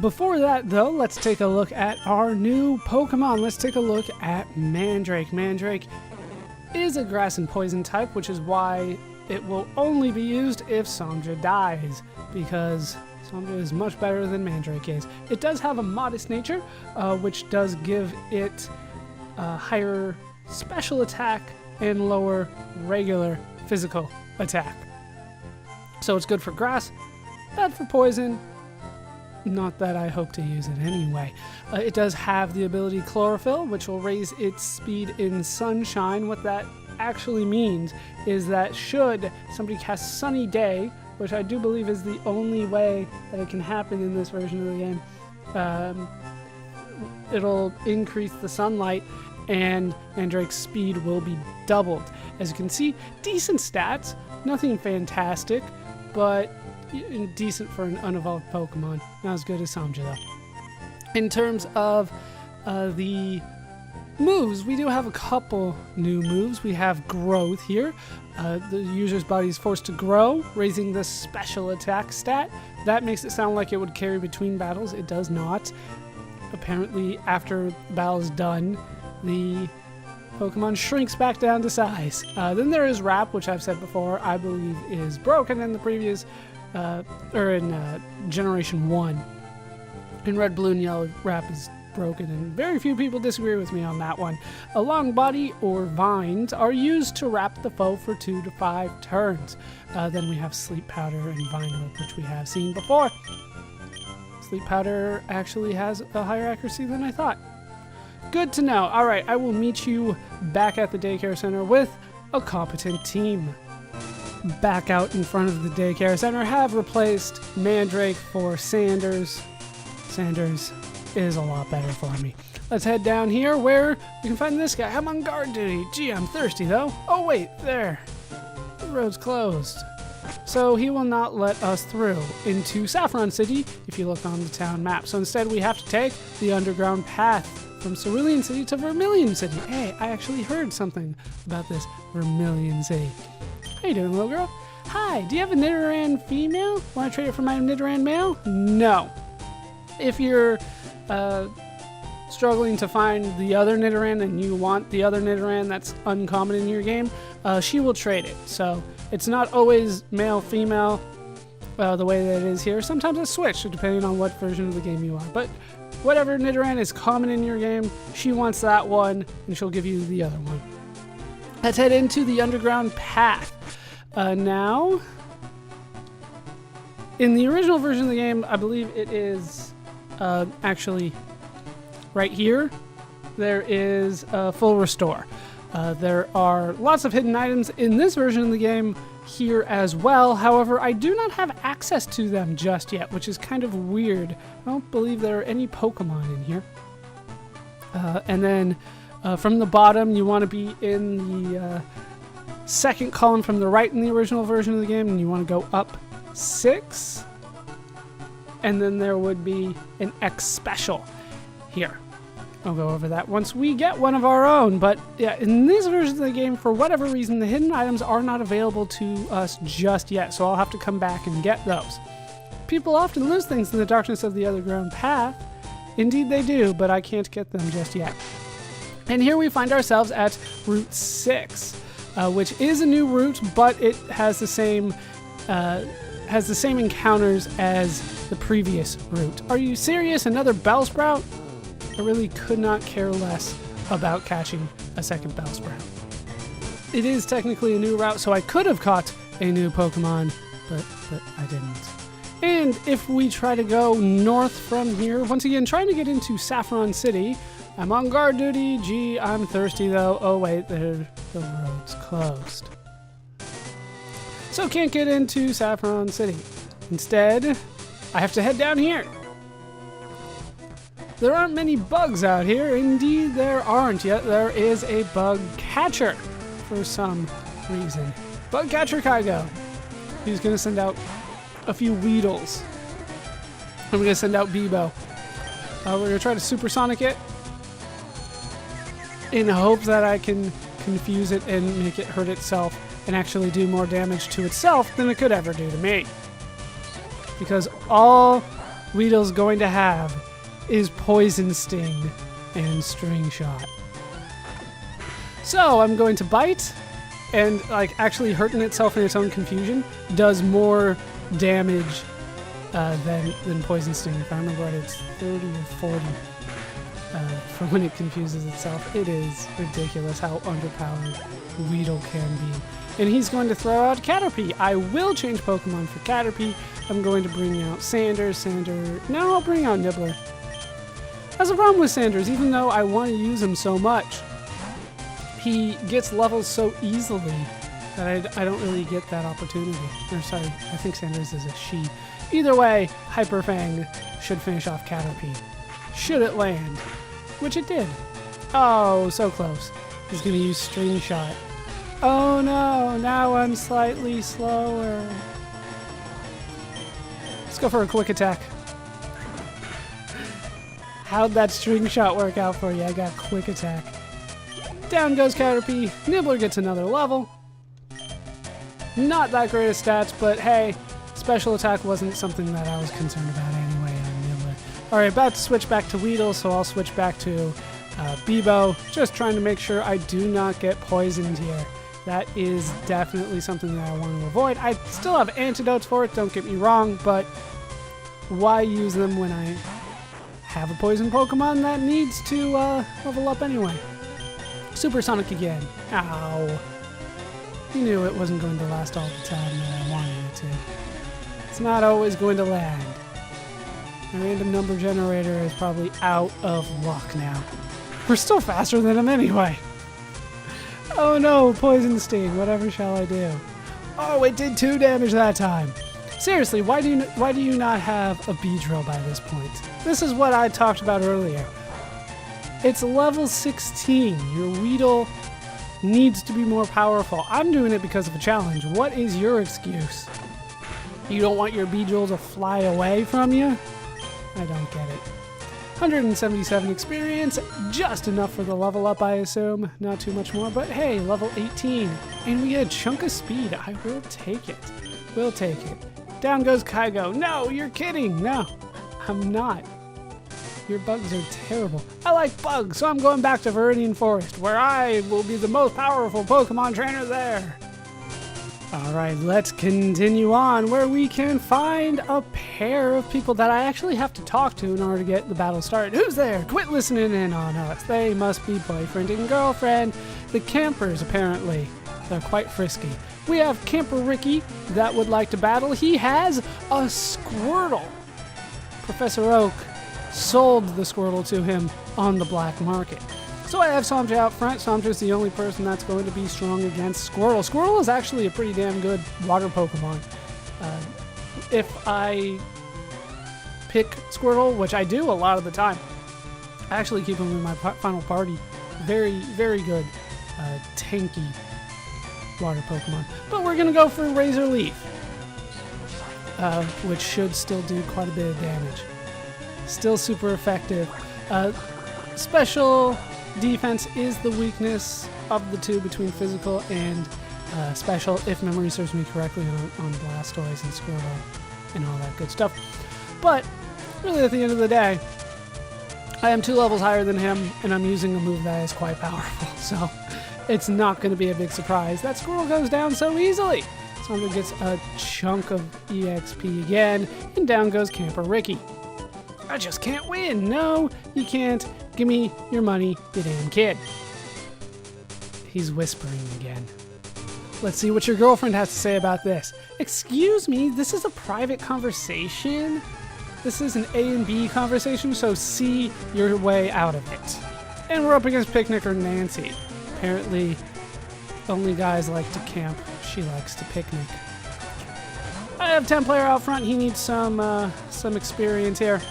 Before that, though, let's take a look at our new Pokemon. Let's take a look at Mandrake. Mandrake is a grass and poison type, which is why it will only be used if Sandra dies, because Sandra is much better than Mandrake is. It does have a modest nature, which does give it a higher special attack and lower regular physical attack. So it's good for grass, bad for poison. Not that I hope to use it anyway. It does have the ability Chlorophyll, which will raise its speed in Sunshine. What that actually means is that should somebody cast Sunny Day, which I do believe is the only way that it can happen in this version of the game, it'll increase the sunlight and Mandrake's speed will be doubled. As you can see, decent stats, nothing fantastic, but decent for an unevolved Pokemon. Not as good as Samja though. In terms of the moves, we do have a couple new moves. We have Growth here. The user's body is forced to grow, raising the special attack stat. That makes it sound like it would carry between battles. It does not. Apparently, after the battle is done, the Pokemon shrinks back down to size. Then there is Wrap, which I've said before, I believe is broken in the previous Generation 1. In Red, Blue, and Yellow, Wrap is broken, and very few people disagree with me on that one. A Long Body or Vines are used to wrap the foe for 2 to 5 turns. Then we have Sleep Powder and Vine Whip, which we have seen before. Sleep Powder actually has a higher accuracy than I thought. Good to know. Alright, I will meet you back at the daycare center with a competent team. Back out in front of the daycare center, have replaced Mandrake for Sanders. Sanders is a lot better for me. Let's head down here where we can find this guy. I'm on guard duty. Gee, I'm thirsty though. Oh wait, there. The road's closed. So he will not let us through into Saffron City if you look on the town map. So instead we have to take the underground path from Cerulean City to Vermilion City. Hey, I actually heard something about this Vermilion City. How you doing, little girl? Hi, do you have a Nidoran female? Want to trade it for my Nidoran male? No. If you're struggling to find the other Nidoran and you want the other Nidoran that's uncommon in your game, she will trade it. So it's not always male, female, the way that it is here. Sometimes it's switched depending on what version of the game you are. But whatever Nidoran is common in your game, she wants that one and she'll give you the other one. Let's head into the underground path. Now, in the original version of the game, I believe it is actually right here. There is full restore. There are lots of hidden items in this version of the game here as well. However, I do not have access to them just yet, which is kind of weird. I don't believe there are any Pokemon in here. And then from the bottom, you want to be in the second column from the right in the original version of the game, and you want to go up 6. And then there would be an X special here. I'll go over that once we get one of our own. But yeah, in these versions of the game, for whatever reason, the hidden items are not available to us just yet, so I'll have to come back and get those. People often lose things in the darkness of the underground path. Indeed they do, but I can't get them just yet. And here we find ourselves at Route 6, which is a new route, but it has the same encounters as the previous route. Are you serious? Another Bellsprout? I really could not care less about catching a second Bellsprout. It is technically a new route, so I could have caught a new Pokemon, but I didn't. And if we try to go north from here, once again, trying to get into Saffron City, I'm on guard duty. Gee, I'm thirsty though. Oh wait, the road's closed. So can't get into Saffron City. Instead, I have to head down here. There aren't many bugs out here. Indeed, there aren't, yet there is a bug catcher for some reason. Bug catcher Kygo. He's going to send out a few Weedles. I'm going to send out Bebo. We're going to try to supersonic it in hopes that I can confuse it and make it hurt itself and actually do more damage to itself than it could ever do to me. Because all Weedle's going to have is Poison Sting and String Shot. So I'm going to bite, and like actually hurting itself in its own confusion does more damage than Poison Sting. If I remember right, it's 30 or 40 for when it confuses itself. It is ridiculous how underpowered Weedle can be. And he's going to throw out Caterpie. I will change Pokemon for Caterpie. I'm going to bring out Sanders. No, I'll bring out Nibbler. That's a problem with Sanders, even though I want to use him so much. He gets levels so easily that I don't really get that opportunity. Or sorry, I think Sanders is a she. Either way, Hyper Fang should finish off Caterpie. Should it land? Which it did. Oh, so close. He's going to use String Shot. Oh no, now I'm slightly slower. Let's go for a quick attack. How'd that String Shot work out for you? I got quick attack. Down goes Caterpie. Nibbler gets another level. Not that great of stats, but hey, special attack wasn't something that I was concerned about anyway on Nibbler. Alright, about to switch back to Weedle, so I'll switch back to Bebo. Just trying to make sure I do not get poisoned here. That is definitely something that I want to avoid. I still have antidotes for it, don't get me wrong, but why use them when I have a poison Pokemon that needs to level up anyway? Supersonic again. Ow. You knew it wasn't going to last all the time that I wanted it to. It's not always going to land. My random number generator is probably out of luck now. We're still faster than him anyway. Oh no, Poison Sting, whatever shall I do? Oh, it did 2 damage that time. Seriously, why do you not have a Beedrill by this point? This is what I talked about earlier. It's level 16. Your Weedle needs to be more powerful. I'm doing it because of a challenge. What is your excuse? You don't want your Beedrill to fly away from you? I don't get it. 177 experience, just enough for the level up, I assume. Not too much more, but hey, level 18. And we get a chunk of speed. I will take it. We'll take it. Down goes Kygo. No, you're kidding. No, I'm not. Your bugs are terrible. I like bugs, so I'm going back to Viridian Forest, where I will be the most powerful Pokemon trainer there. Alright, let's continue on, where we can find a pair of people that I actually have to talk to in order to get the battle started. Who's there? Quit listening in on us. They must be boyfriend and girlfriend. The campers, apparently. They're quite frisky. We have Camper Ricky that would like to battle. He has a Squirtle. Professor Oak sold the Squirtle to him on the black market. So I have Somja out front. Somja's the only person that's going to be strong against Squirtle. Squirtle is actually a pretty damn good water Pokemon. If I pick Squirtle, which I do a lot of the time, I actually keep him in my final party. Very, very good tanky water Pokemon. But we're going to go for Razor Leaf, which should still do quite a bit of damage. Still super effective. Special defense is the weakness of the two between physical and special, if memory serves me correctly, on Blastoise and Squirtle and all that good stuff. But really, at the end of the day, I am 2 levels higher than him, and I'm using a move that is quite powerful, so it's not going to be a big surprise that Squirtle goes down so easily. Somebody gets a chunk of EXP again, and down goes Camper Ricky. I just can't win. No, you can't. Give me your money, you damn kid. He's whispering again. Let's see what your girlfriend has to say about this. Excuse me, this is a private conversation? This is an A and B conversation, so see your way out of it. And we're up against Picnicker Nancy. Apparently, only guys like to camp. She likes to picnic. I have 10 player out front. He needs some experience here.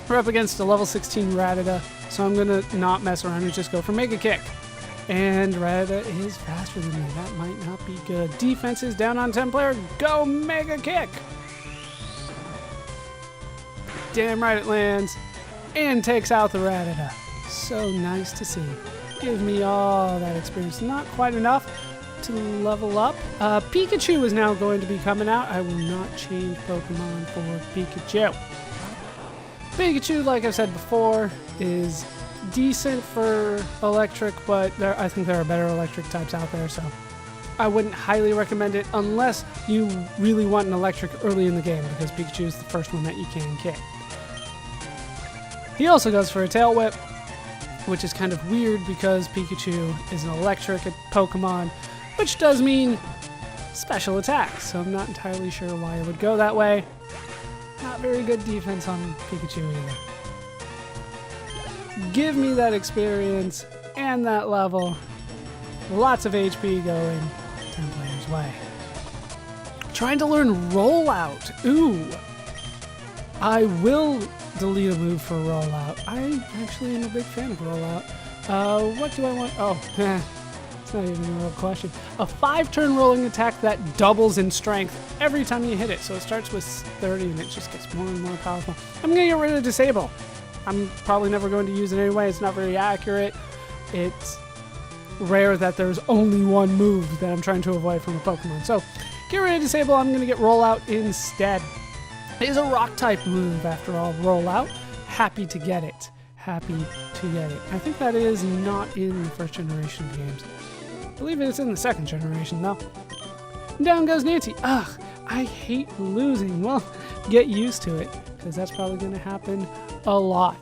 We're up against a level 16 Rattata, so I'm going to not mess around and just go for Mega Kick. And Rattata is faster than me. That might not be good. Defense is down on 10 player. Go Mega Kick! Damn right it lands. And takes out the Rattata. So nice to see. Give me all that experience. Not quite enough to level up. Pikachu is now going to be coming out. I will not change Pokemon for Pikachu. Pikachu, like I've said before, is decent for electric, but I think there are better electric types out there, so I wouldn't highly recommend it unless you really want an electric early in the game, because Pikachu is the first one that you can kick. He also goes for a Tail Whip, which is kind of weird because Pikachu is an electric Pokemon, which does mean special attacks, so I'm not entirely sure why it would go that way. Not very good defense on Pikachu either. Give me that experience and that level. Lots of HP going 10 players' way. Trying to learn Rollout. Ooh. I will delete a move for Rollout. I actually am a big fan of Rollout. What do I want? Oh, it's not even a real question. A 5-turn rolling attack that doubles in strength every time you hit it. So it starts with 30 and it just gets more and more powerful. I'm going to get rid of Disable. I'm probably never going to use it anyway. It's not very accurate. It's rare that there's only one move that I'm trying to avoid from a Pokemon. So get rid of Disable. I'm going to get Rollout instead. It is a rock type move after all. Rollout. Happy to get it. Happy to get it. I think that is not in the first generation of games. I believe it's in the second generation though. Down goes Nancy. Ugh, I hate losing. Well, get used to it, because that's probably going to happen a lot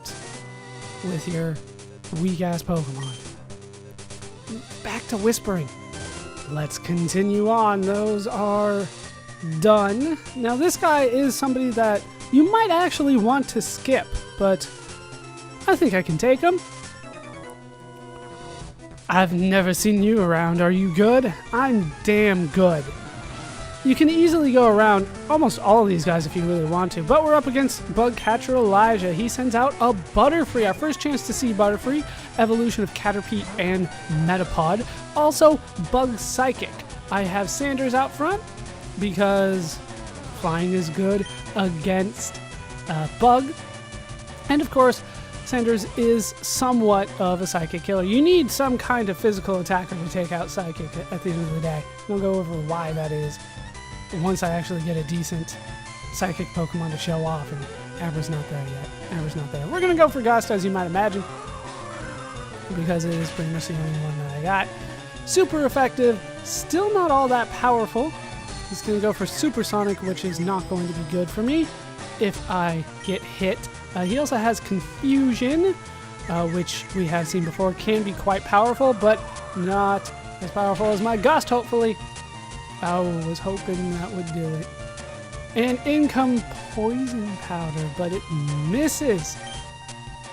with your weak-ass Pokemon. Back to Whispering. Let's continue on. Those are done. Now this guy is somebody that you might actually want to skip, but I think I can take him. I've never seen you around. Are you good? I'm damn good. You can easily go around almost all of these guys if you really want to, but we're up against Bugcatcher Elijah. He sends out a Butterfree, our first chance to see Butterfree, evolution of Caterpie and Metapod. Also, Bug Psychic. I have Sanders out front because flying is good against Bug. And of course, Sanders is somewhat of a Psychic killer. You need some kind of physical attacker to take out Psychic at the end of the day. I'll go over why that is once I actually get a decent Psychic Pokemon to show off, and Abra's not there yet. Abra's not there. We're going to go for Gust, as you might imagine, because it is pretty much the only one that I got. Super effective, still not all that powerful. He's going to go for Supersonic, which is not going to be good for me if I get hit. He also has Confusion, which we have seen before, can be quite powerful, but not as powerful as my Gust, hopefully. I was hoping that would do it. And in comes Poison Powder, but it misses.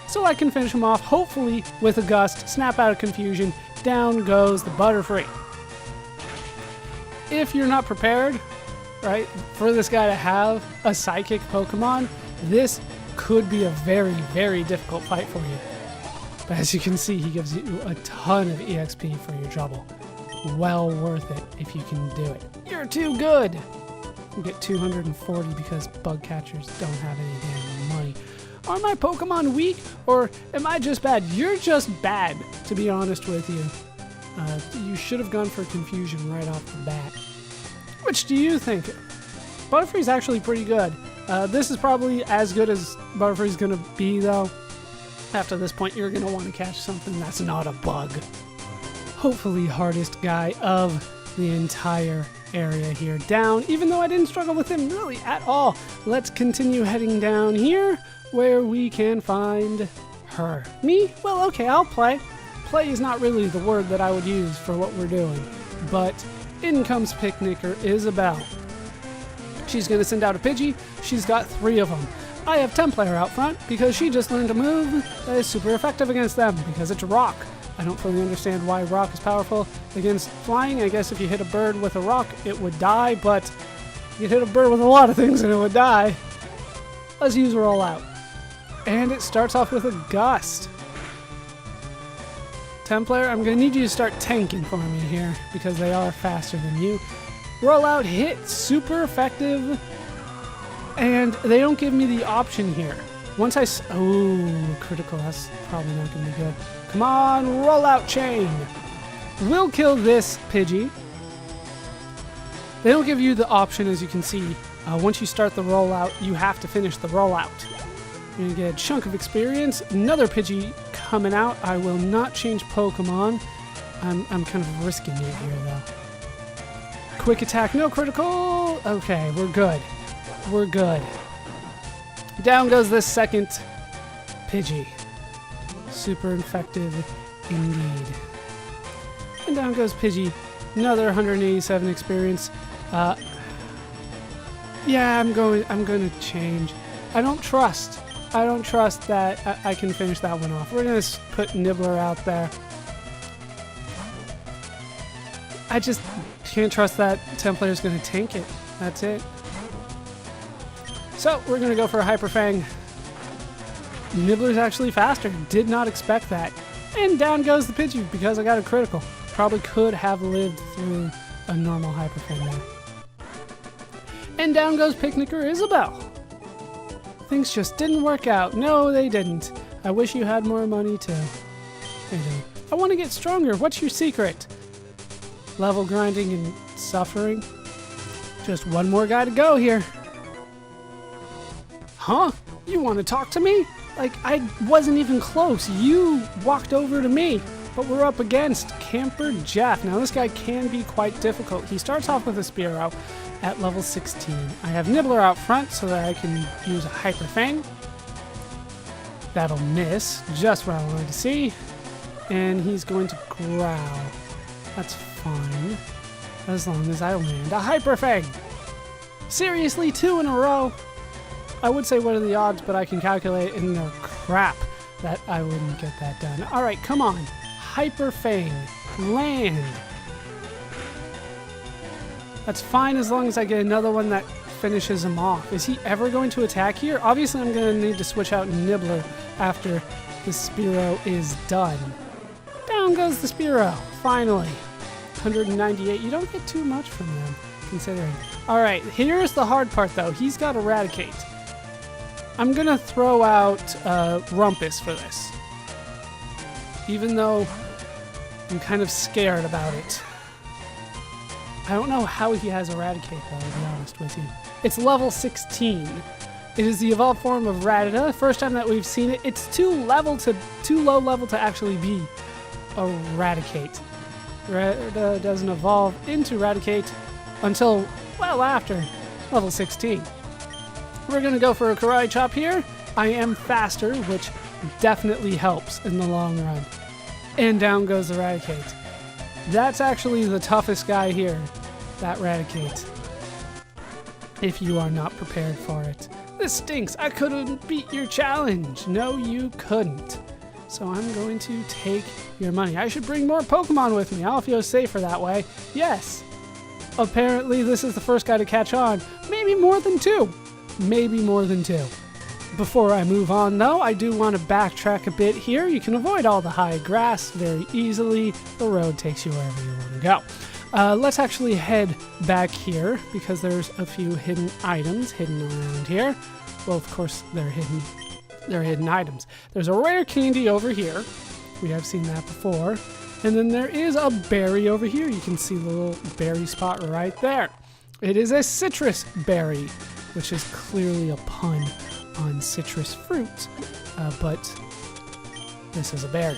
So I can finish him off, hopefully, with a Gust, snap out of Confusion, down goes the Butterfree. If you're not prepared, right, for this guy to have a Psychic Pokemon, this could be a very, very difficult fight for you. But as you can see, he gives you a ton of EXP for your trouble. Well worth it if you can do it. You're too good! You get 240 because bug catchers don't have any damn money. Are my Pokemon weak, or am I just bad? You're just bad, to be honest with you. You should have gone for Confusion right off the bat. Which do you think? Butterfree's actually pretty good. This is probably as good as Butterfree's gonna be, though. After this point, you're gonna want to catch something that's not a bug. Hopefully hardest guy of the entire area here down, even though I didn't struggle with him really at all. Let's continue heading down here where we can find her. Me? Well, okay, I'll play. Play is not really the word that I would use for what we're doing, but in comes Picnicker Isabel. She's going to send out a Pidgey. She's got 3 of them. I have Templayer out front because she just learned a move that is super effective against them because it's Rock. I don't fully understand why Rock is powerful against flying. I guess if you hit a bird with a rock, it would die, but you hit a bird with a lot of things and it would die. Let's use Rollout. And it starts off with a Gust. Templayer, I'm going to need you to start tanking for me here because they are faster than you. Rollout hit, super effective, and they don't give me the option here. Once I... Oh, critical, that's probably not going to be good. Come on, Rollout Chain. We'll kill this Pidgey. They don't give you the option, as you can see. Once you start the rollout, you have to finish the rollout. We're gonna get a chunk of experience. Another Pidgey coming out. I will not change Pokemon. I'm kind of risking it here, though. Quick attack, no critical. Okay, we're good. We're good. Down goes this second Pidgey. Super effective indeed. And down goes Pidgey. Another 187 experience. Yeah, I'm gonna change. I don't trust that I can finish that one off. We're gonna put Nibbler out there. I just can't trust that Templar's gonna tank it. That's it. So we're gonna go for a Hyper Fang. Nibbler's actually faster. Did not expect that. And down goes the Pidgey because I got a critical. Probably could have lived through a normal Hyper Fang there. And down goes Picnicker Isabel. Things just didn't work out. No, they didn't. I wish you had more money too. They don't. I want to get stronger. What's your secret? Level grinding and suffering. Just one more guy to go here. Huh? You want to talk to me? Like, I wasn't even close. You walked over to me. But we're up against Camper Jeff. Now, this guy can be quite difficult. He starts off with a Spearow at level 16. I have Nibbler out front so that I can use a Hyper Fang. That'll miss. Just what I wanted to see. And he's going to growl. That's fine. As long as I land a Hyper Fang. Seriously, 2 in a row? I would say what are the odds, but I can calculate in the crap that I wouldn't get that done. Alright, come on. Hyper Fang. Land. That's fine as long as I get another one that finishes him off. Is he ever going to attack here? Obviously, I'm going to need to switch out Nibbler after the Spearow is done. Down goes the Spearow. Finally. 198. You don't get too much from them, considering. Alright, here's the hard part, though. He's got Eradicate. I'm going to throw out Rumpus for this. Even though I'm kind of scared about it. I don't know how he has Eradicate, though, to be honest with you. It's level 16. It is the evolved form of Rattata. First time that we've seen it. It's too low level to actually be Eradicate. Rattata doesn't evolve into Eradicate until well after level 16. We're going to go for a Karate Chop here. I am faster, which definitely helps in the long run. And down goes the Eradicate. That's actually the toughest guy here, that Eradicate. If you are not prepared for it. This stinks. I couldn't beat your challenge. No, you couldn't. So I'm going to take your money. I should bring more Pokemon with me. I'll feel safer that way. Yes. Apparently this is the first guy to catch on. Maybe more than 2. Maybe more than 2. Before I move on, though, I do want to backtrack a bit here. You can avoid all the high grass very easily. The road takes you wherever you want to go. Let's actually head back here because there's a few hidden items hidden around here. Well, of course, they're hidden items. There's a rare candy over here. We have seen that before. And then there is a berry over here. You can see the little berry spot right there. It is a citrus berry, which is clearly a pun on citrus fruit, but this is a berry.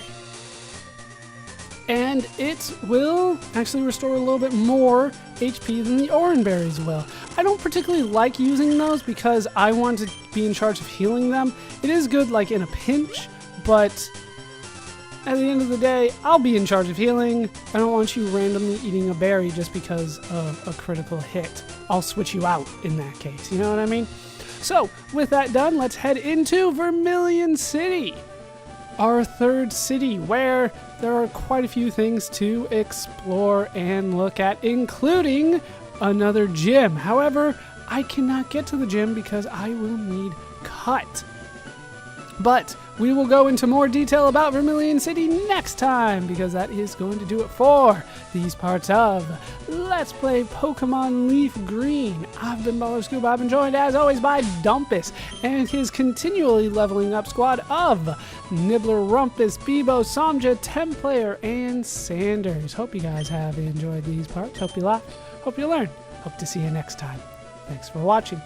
And it will actually restore a little bit more HP than the orange berries will. I don't particularly like using those because I want to be in charge of healing them. It is good like in a pinch, but at the end of the day, I'll be in charge of healing. I don't want you randomly eating a berry just because of a critical hit. I'll switch you out in that case, you know what I mean? So, with that done, let's head into Vermilion City, our third city, where there are quite a few things to explore and look at, including another gym. However, I cannot get to the gym because I will need Cut. But we will go into more detail about Vermilion City next time, because that is going to do it for these parts of Let's Play Pokemon LeafGreen. I've been BallerScoop. I've been joined, as always, by Dumpus and his continually leveling up squad of Nibbler, Rumpus, Bebo, Somja, Templayer, and Sanders. Hope you guys have enjoyed these parts. Hope you laughed. Hope you learned. Hope to see you next time. Thanks for watching.